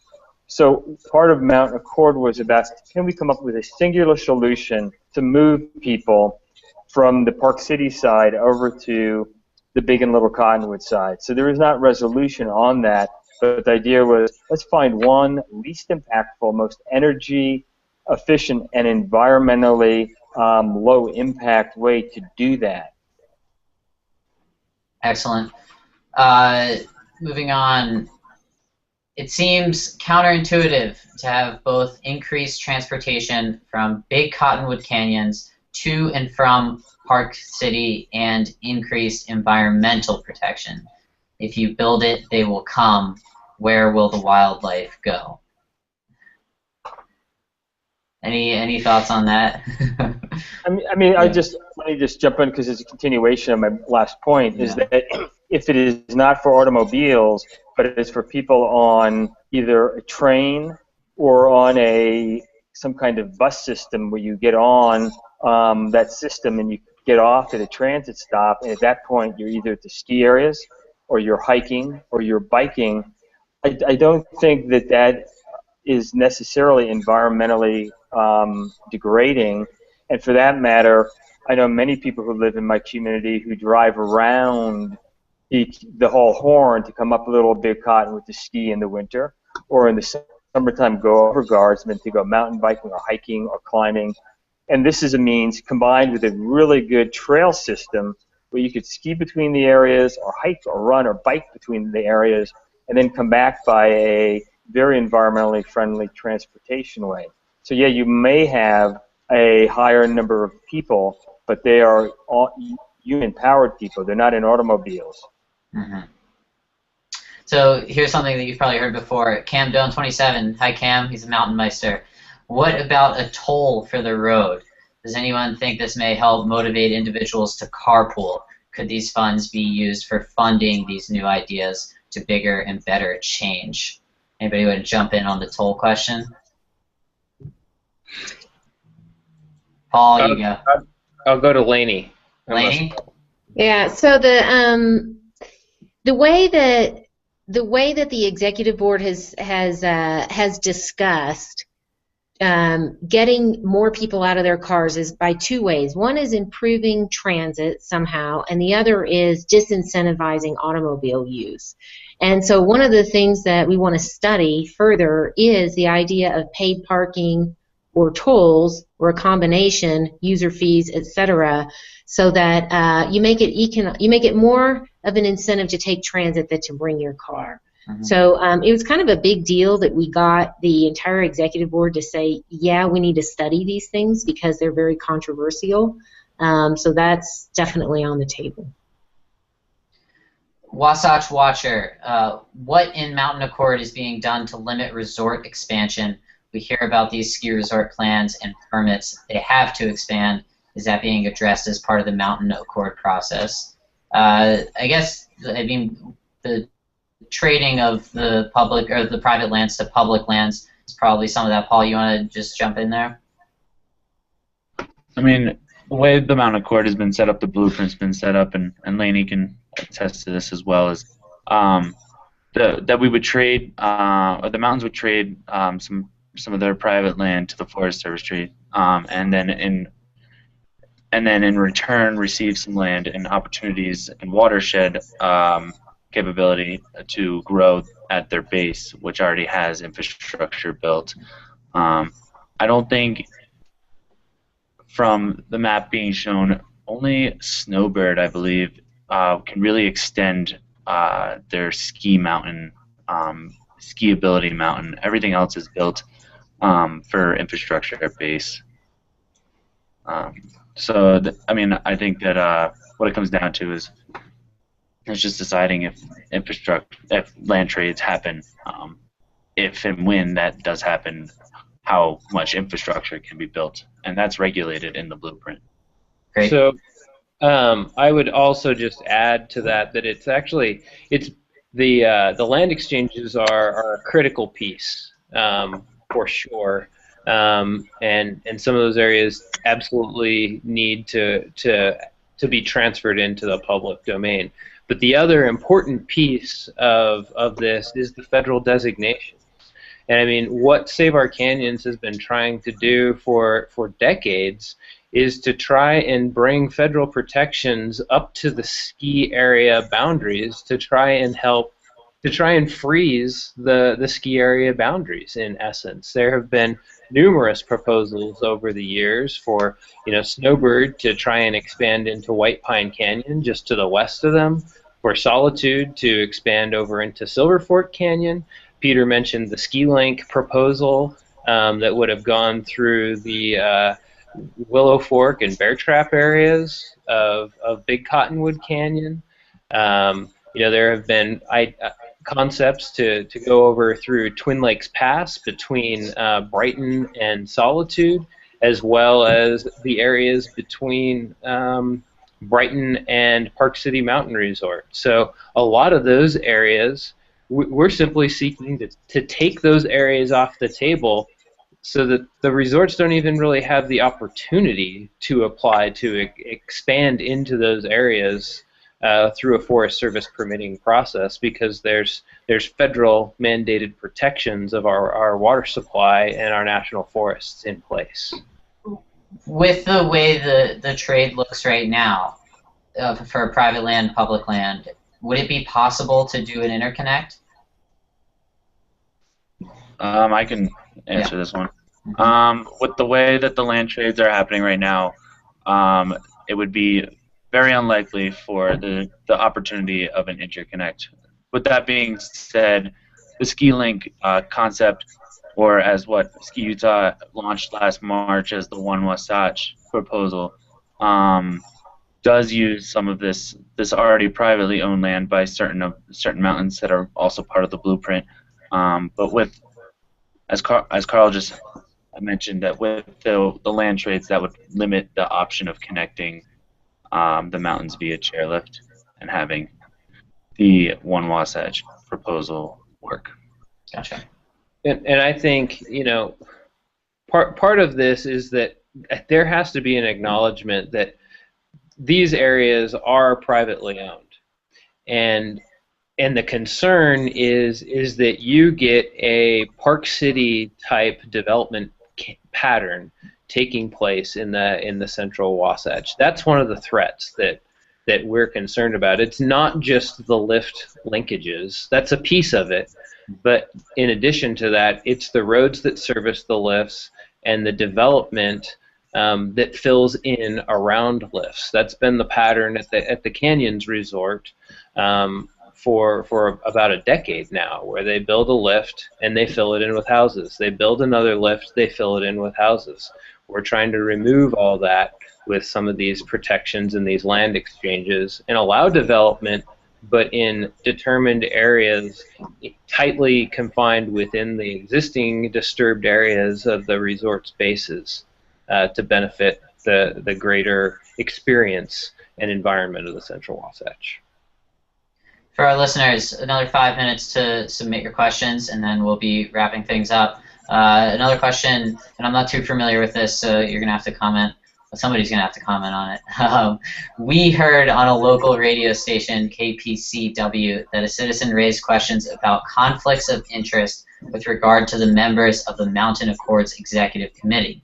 Speaker 5: So part of Mountain Accord was about, can we come up with a singular solution to move people from the Park City side over to the Big and Little Cottonwood side? So there is not resolution on that, but the idea was, let's find one least impactful, most energy efficient and environmentally low impact way to do that.
Speaker 1: Excellent. Moving on, it seems counterintuitive to have both increased transportation from big cottonwood canyons to and from Park City and increased environmental protection. If you build it, they will come. Where will the wildlife go? Any thoughts on that?
Speaker 5: let me just jump in because it's a continuation of my last point. Is that if it is not for automobiles, but it is for people on either a train or on some kind of bus system where you get on that system and you get off at a transit stop, and at that point you're either at the ski areas or you're hiking or you're biking. I don't think that is necessarily environmentally degrading, and for that matter, I know many people who live in my community who drive around the whole Horn to come up a little Big Cottonwood to ski in the winter, or in the summertime go over Guardsman to go mountain biking or hiking or climbing. And this is a means, combined with a really good trail system, where you could ski between the areas or hike or run or bike between the areas and then come back by a very environmentally friendly transportation way. So yeah, you may have a higher number of people, but they are human-powered people. They're not in automobiles.
Speaker 1: Mm-hmm. So here's something that you've probably heard before. Cam Doan 27. Hi, Cam. He's a MTNmeister. What about a toll for the road? Does anyone think this may help motivate individuals to carpool? Could these funds be used for funding these new ideas to bigger and better change? Anybody want to jump in on the toll question? Paul, you go.
Speaker 3: I'll go to Lainey.
Speaker 1: Lainey?
Speaker 2: Yeah. So the way that the executive board has discussed getting more people out of their cars is by two ways. One is improving transit somehow, and the other is disincentivizing automobile use. And so one of the things that we want to study further is the idea of paid parking or tolls or a combination, user fees, etc., so that you make it more of an incentive to take transit than to bring your car. Mm-hmm. So it was kind of a big deal that we got the entire executive board to say, yeah, we need to study these things because they're very controversial. So that's definitely on the table.
Speaker 1: Wasatch Watcher, what in Mountain Accord is being done to limit resort expansion? We hear about these ski resort plans and permits. They have to expand. Is that being addressed as part of the mountain accord process? I guess, I mean, the trading of the public or the private lands to public lands is probably some of that. Paul, you want to just jump in there?
Speaker 4: I mean, the way the mountain accord has been set up, the blueprint's been set up, and Laney can attest to this as well, is that we would trade, or the mountains would trade some of their private land to the Forest Service trade, and then in return receive some land and opportunities and watershed capability to grow at their base, which already has infrastructure built. I don't think, from the map being shown, only Snowbird, I believe, can really extend their skiability mountain. Everything else is built for infrastructure at base. So, I mean, I think that what it comes down to is it's just deciding if land trades happen, if and when that does happen, how much infrastructure can be built, and that's regulated in the blueprint.
Speaker 1: Great.
Speaker 3: So I would also just add to that it's the land exchanges are a critical piece for sure, and some of those areas absolutely need to be transferred into the public domain. But the other important piece of this is the federal designation. And I mean, what Save Our Canyons has been trying to do for decades is to try and bring federal protections up to the ski area boundaries to try and freeze the ski area boundaries, in essence. There have been numerous proposals over the years for, Snowbird to try and expand into White Pine Canyon just to the west of them, for Solitude to expand over into Silver Fork Canyon. Peter mentioned the Ski Link proposal that would have gone through the Willow Fork and Bear Trap areas of Big Cottonwood Canyon. There have been concepts to go over through Twin Lakes Pass between Brighton and Solitude, as well as the areas between Brighton and Park City Mountain Resort. So a lot of those areas, we're simply seeking to take those areas off the table so that the resorts don't even really have the opportunity to apply to expand into those areas through a Forest Service permitting process, because there's federal mandated protections of our water supply and our national forests in place.
Speaker 1: With the way the trade looks right now for private land, public land, would it be possible to do an interconnect?
Speaker 4: I can answer this one. With the way that the land trades are happening right now, it would be very unlikely for the opportunity of an interconnect. With that being said, the Ski Link concept, or as what Ski Utah launched last March as the One Wasatch proposal, does use some of this already privately owned land by certain mountains that are also part of the blueprint. But with, as Carl just mentioned, that with the land trades, that would limit the option of connecting the mountains via chairlift and having the One Wasatch proposal work.
Speaker 1: Gotcha.
Speaker 3: And I think, part of this is that there has to be an acknowledgement that these areas are privately owned, and the concern is that you get a Park City type development pattern taking place in the Central Wasatch. That's one of the threats that we're concerned about. It's not just the lift linkages. That's a piece of it. But in addition to that, it's the roads that service the lifts and the development that fills in around lifts. That's been the pattern at the Canyons Resort for about a decade now, where they build a lift and they fill it in with houses. They build another lift, they fill it in with houses. We're trying to remove all that with some of these protections and these land exchanges and allow development, but in determined areas tightly confined within the existing disturbed areas of the resort's bases to benefit the greater experience and environment of the Central Wasatch.
Speaker 1: For our listeners, another 5 minutes to submit your questions, and then we'll be wrapping things up. Another question, and I'm not too familiar with this, so you're going to have to comment. Somebody's going to have to comment on it. We heard on a local radio station, KPCW, that a citizen raised questions about conflicts of interest with regard to the members of the Mountain Accord's Executive Committee.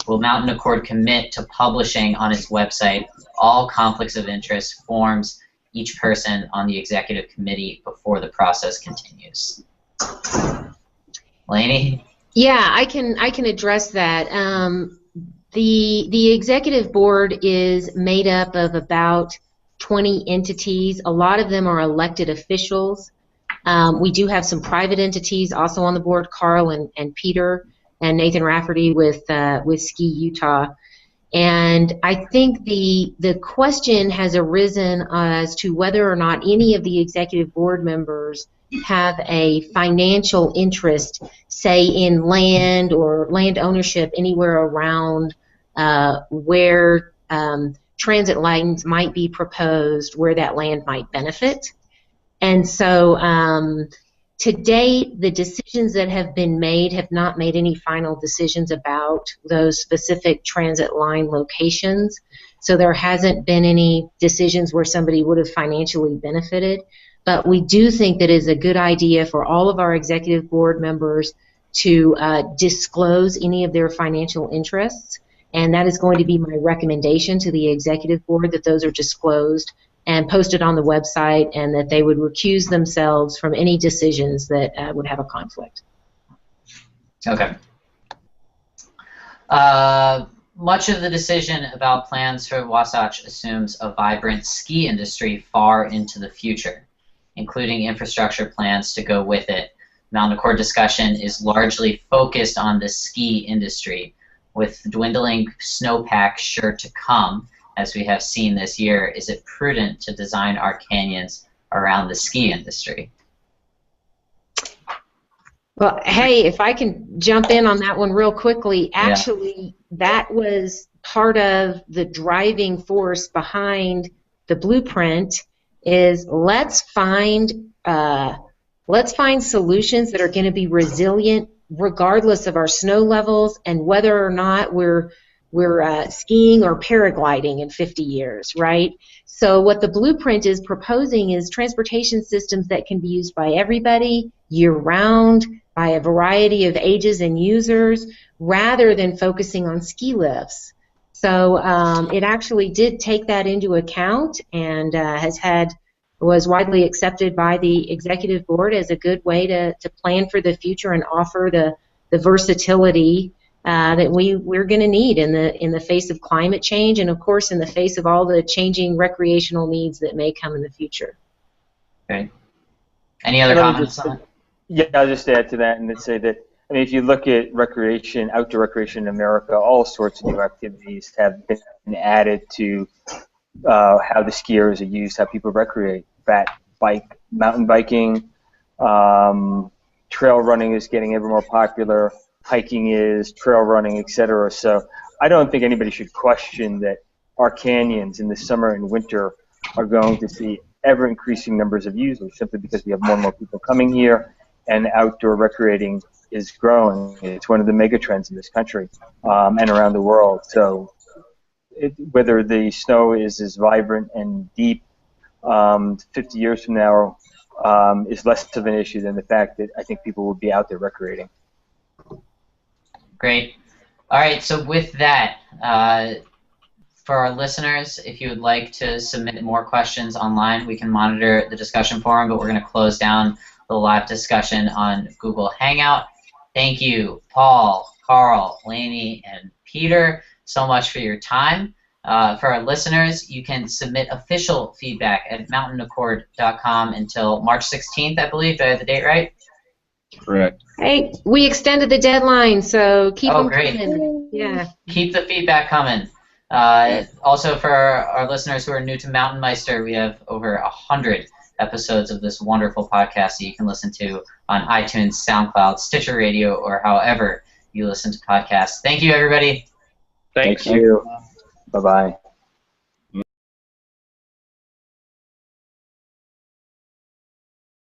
Speaker 1: Will Mountain Accord commit to publishing on its website all conflicts of interest forms each person on the Executive Committee before the process continues? Lainey?
Speaker 2: Yeah, I can address that. The executive board is made up of about 20 entities. A lot of them are elected officials. We do have some private entities also on the board, Carl and Peter and Nathan Rafferty with Ski Utah. And I think the question has arisen as to whether or not any of the executive board members have a financial interest, say in land or land ownership anywhere around where transit lines might be proposed, where that land might benefit. And so to date, the decisions that have been made have not made any final decisions about those specific transit line locations. So there hasn't been any decisions where somebody would have financially benefited. But we do think that it is a good idea for all of our executive board members to disclose any of their financial interests. And that is going to be my recommendation to the executive board, that those are disclosed and posted on the website, and that they would recuse themselves from any decisions that would have a conflict.
Speaker 1: Okay. Much of the decision about plans for Wasatch assumes a vibrant ski industry far into the future, including infrastructure plans to go with it. Mountain Accord discussion is largely focused on the ski industry, with dwindling snowpack sure to come, as we have seen this year. Is it prudent to design our canyons around the ski industry?
Speaker 2: Well, hey, if I can jump in on that one real quickly, actually, that was part of the driving force behind the blueprint. Is let's find solutions that are going to be resilient regardless of our snow levels and whether or not we're skiing or paragliding in 50 years, right? So what the blueprint is proposing is transportation systems that can be used by everybody year-round, by a variety of ages and users, rather than focusing on ski lifts. So it actually did take that into account and was widely accepted by the executive board as a good way to plan for the future and offer the versatility that we're going to need in the face of climate change, and of course in the face of all the changing recreational needs that may come in the future.
Speaker 1: Okay. Any other comments on that?
Speaker 5: Yeah, I'll just add to that and say that, I mean, if you look at recreation, outdoor recreation in America, all sorts of new activities have been added to how the skiers are used, how people recreate. Mountain biking, trail running is getting ever more popular, hiking is, trail running, etc. So I don't think anybody should question that our canyons in the summer and winter are going to see ever-increasing numbers of users, simply because we have more and more people coming here, and outdoor recreating is growing. It's one of the mega trends in this country and around the world. So whether the snow is as vibrant and deep 50 years from now is less of an issue than the fact that I think people will be out there recreating.
Speaker 1: Great. All right, so with that, for our listeners, if you would like to submit more questions online, we can monitor the discussion forum, but we're going to close down the live discussion on Google Hangout. Thank you, Paul, Carl, Lainey, and Peter, so much for your time. For our listeners, you can submit official feedback at mountainaccord.com until March 16th, I believe. Do I have the date right?
Speaker 4: Correct.
Speaker 2: Hey, we extended the deadline, so keep them
Speaker 1: great.
Speaker 2: coming. Yeah.
Speaker 1: Keep the feedback coming. Also, for our listeners who are new to MTNmeister, we have over 100 episodes of this wonderful podcast that you can listen to on iTunes, SoundCloud, Stitcher Radio, or however you listen to podcasts. Thank you, everybody.
Speaker 3: Thanks.
Speaker 5: Thank you. Bye-bye.